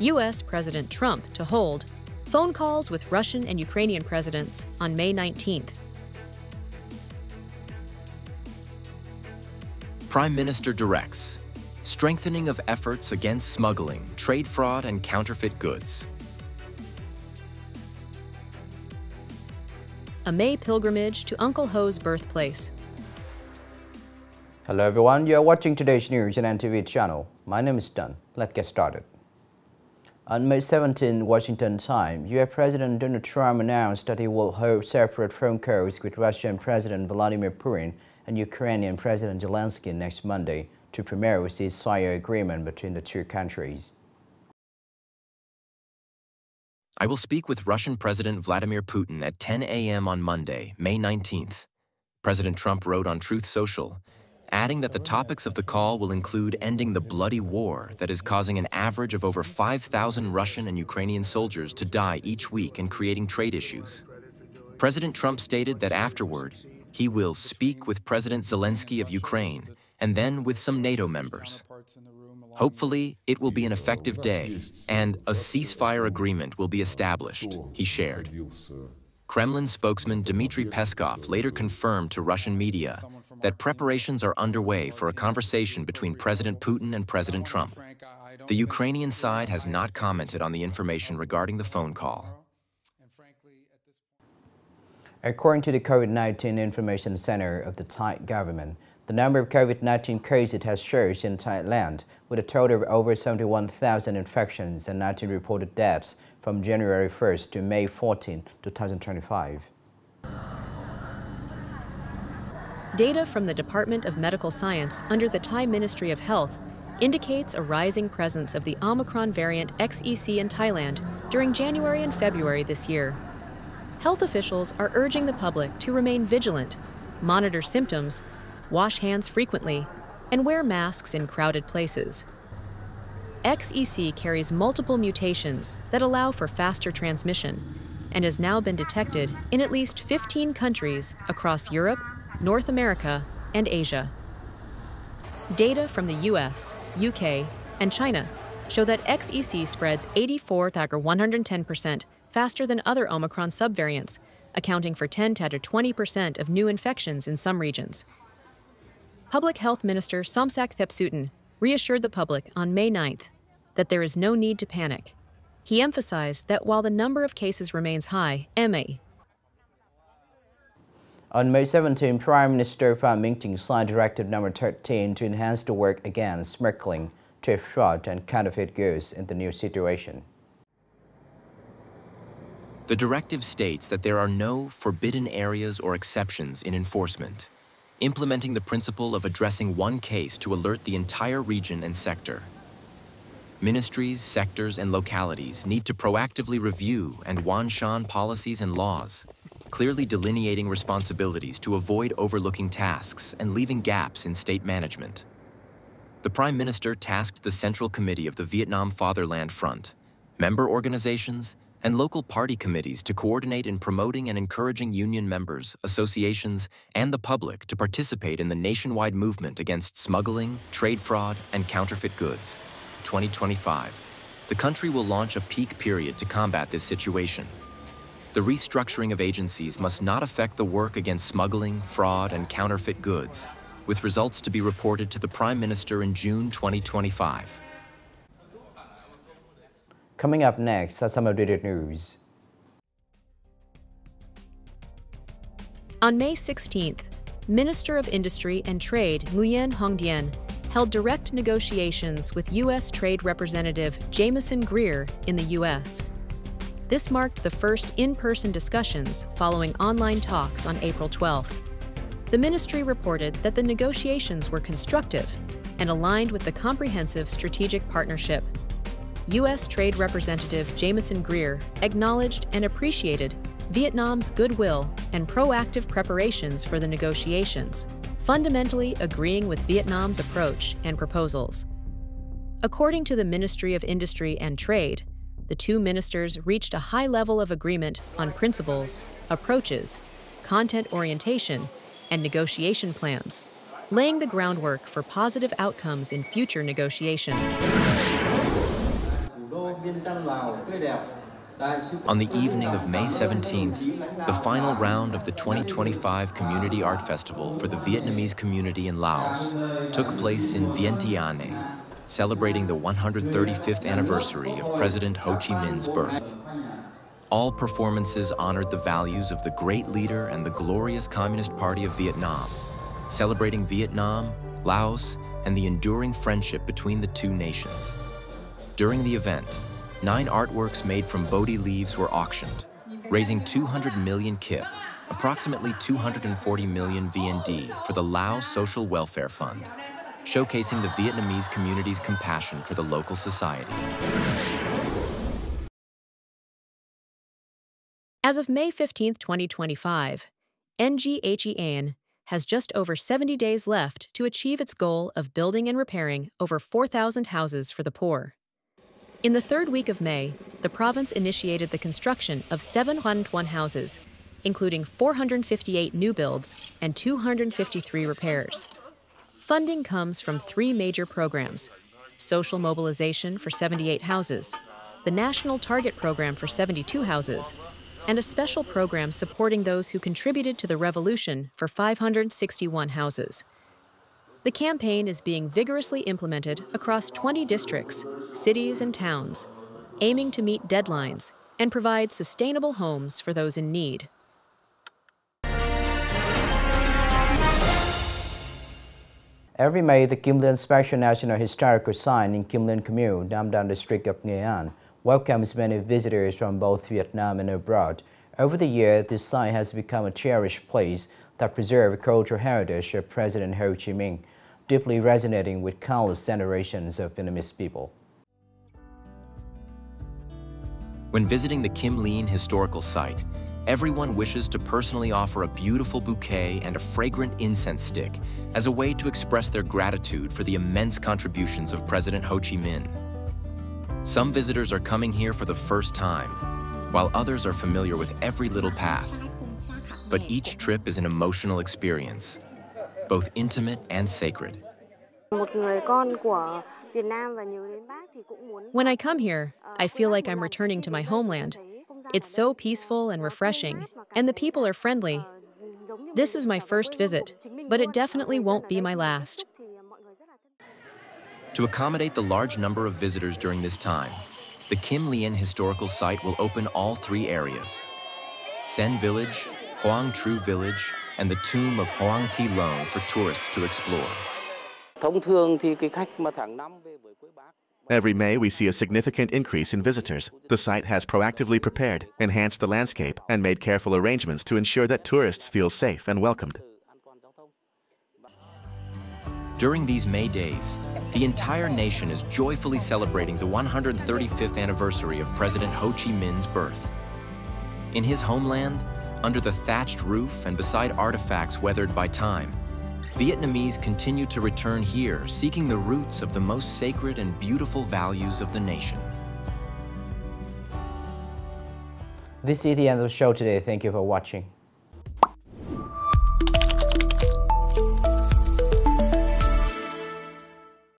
U.S. President Trump to hold phone calls with Russian and Ukrainian presidents on May 19th. Prime Minister directs strengthening of efforts against smuggling, trade fraud, and counterfeit goods. A May pilgrimage to Uncle Ho's birthplace. Hello everyone, you are watching today's news on NTV channel. My name is Đăng. Let's get started. On May 17, Washington time, U.S. President Donald Trump announced that he will hold separate phone calls with Russian President Vladimir Putin and Ukrainian President Zelensky next Monday to promote a ceasefire agreement between the two countries. I will speak with Russian President Vladimir Putin at 10 a.m. on Monday, May 19th. President Trump wrote on Truth Social, adding that the topics of the call will include ending the bloody war that is causing an average of over 5,000 Russian and Ukrainian soldiers to die each week and creating trade issues. President Trump stated that afterward, he will speak with President Zelensky of Ukraine and then with some NATO members. Hopefully, it will be an effective day and a ceasefire agreement will be established, he shared. Kremlin spokesman Dmitry Peskov later confirmed to Russian media that preparations are underway for a conversation between President Putin and President Trump. The Ukrainian side has not commented on the information regarding the phone call. According to the COVID-19 Information Center of the Thai government, the number of COVID-19 cases has surged in Thailand, with a total of over 71,000 infections and 19 reported deaths from January 1st to May 14, 2025. Data from the Department of Medical Science under the Thai Ministry of Health indicates a rising presence of the Omicron variant XEC in Thailand during January and February this year. Health officials are urging the public to remain vigilant, monitor symptoms, wash hands frequently, and wear masks in crowded places. XEC carries multiple mutations that allow for faster transmission and has now been detected in at least 15 countries across Europe, North America, and Asia. Data from the US, UK, and China show that XEC spreads 110% faster than other Omicron subvariants, accounting for 10 to 20% of new infections in some regions. Public Health Minister Somsak Thepsutin reassured the public on May 9th that there is no need to panic. He emphasized that while the number of cases remains high, On May 17, Prime Minister Phạm Minh Chính signed Directive No. 13 to enhance the work against smuggling, trade fraud, and counterfeit goods in the new situation. The directive states that there are no forbidden areas or exceptions in enforcement, implementing the principle of addressing one case to alert the entire region and sector. Ministries, sectors, and localities need to proactively review and wanshan policies and laws, clearly delineating responsibilities to avoid overlooking tasks and leaving gaps in state management. The Prime Minister tasked the Central Committee of the Vietnam Fatherland Front, member organizations, and local party committees to coordinate in promoting and encouraging union members, associations, and the public to participate in the nationwide movement against smuggling, trade fraud, and counterfeit goods. 2025, the country will launch a peak period to combat this situation. The restructuring of agencies must not affect the work against smuggling, fraud, and counterfeit goods, with results to be reported to the Prime Minister in June 2025. Coming up next are some updated news. On May 16th, Minister of Industry and Trade Nguyen Hong Dien held direct negotiations with U.S. Trade Representative Jamieson Greer in the U.S. This marked the first in-person discussions following online talks on April 12th. The ministry reported that the negotiations were constructive and aligned with the comprehensive strategic partnership. U.S. Trade Representative Jamieson Greer acknowledged and appreciated Vietnam's goodwill and proactive preparations for the negotiations, fundamentally agreeing with Vietnam's approach and proposals. According to the Ministry of Industry and Trade, the two ministers reached a high level of agreement on principles, approaches, content orientation, and negotiation plans, laying the groundwork for positive outcomes in future negotiations. On the evening of May 17th, the final round of the 2025 Community Art Festival for the Vietnamese community in Laos took place in Vientiane, celebrating the 135th anniversary of President Ho Chi Minh's birth. All performances honored the values of the great leader and the glorious Communist Party of Vietnam, celebrating Vietnam, Laos, and the enduring friendship between the two nations. During the event, 9 artworks made from Bodhi leaves were auctioned, raising 200 million kip, approximately 240 million VND, for the Laos Social Welfare Fund, showcasing the Vietnamese community's compassion for the local society. As of May 15, 2025, Nghệ has just over 70 days left to achieve its goal of building and repairing over 4,000 houses for the poor. In the third week of May, the province initiated the construction of 701 houses, including 458 new builds and 253 repairs. Funding comes from 3 major programs: social mobilization for 78 houses, the National Target Program for 72 houses, and a special program supporting those who contributed to the revolution for 561 houses. The campaign is being vigorously implemented across 20 districts, cities, and towns, aiming to meet deadlines and provide sustainable homes for those in need. Every May, the Kim Liên Special National Historical Site in Kim Liên Commune, Nam Dan District of Nghệ An, welcomes many visitors from both Vietnam and abroad. Over the years, this site has become a cherished place that preserves cultural heritage of President Ho Chi Minh, deeply resonating with countless generations of Vietnamese people. When visiting the Kim Liên historical site, everyone wishes to personally offer a beautiful bouquet and a fragrant incense stick as a way to express their gratitude for the immense contributions of President Ho Chi Minh. Some visitors are coming here for the first time, while others are familiar with every little path. But each trip is an emotional experience, both intimate and sacred. When I come here, I feel like I'm returning to my homeland. It's so peaceful and refreshing, and the people are friendly. This is my first visit, but it definitely won't be my last. To accommodate the large number of visitors during this time, the Kim Liên historical site will open all 3 areas: Sen Village, Hoang Tru Village, and the tomb of Hoang Thi Loan for tourists to explore. Every May, we see a significant increase in visitors. The site has proactively prepared, enhanced the landscape, and made careful arrangements to ensure that tourists feel safe and welcomed. During these May days, the entire nation is joyfully celebrating the 135th anniversary of President Ho Chi Minh's birth. In his homeland, under the thatched roof and beside artifacts weathered by time, Vietnamese continue to return here, seeking the roots of the most sacred and beautiful values of the nation. This is the end of the show today. Thank you for watching.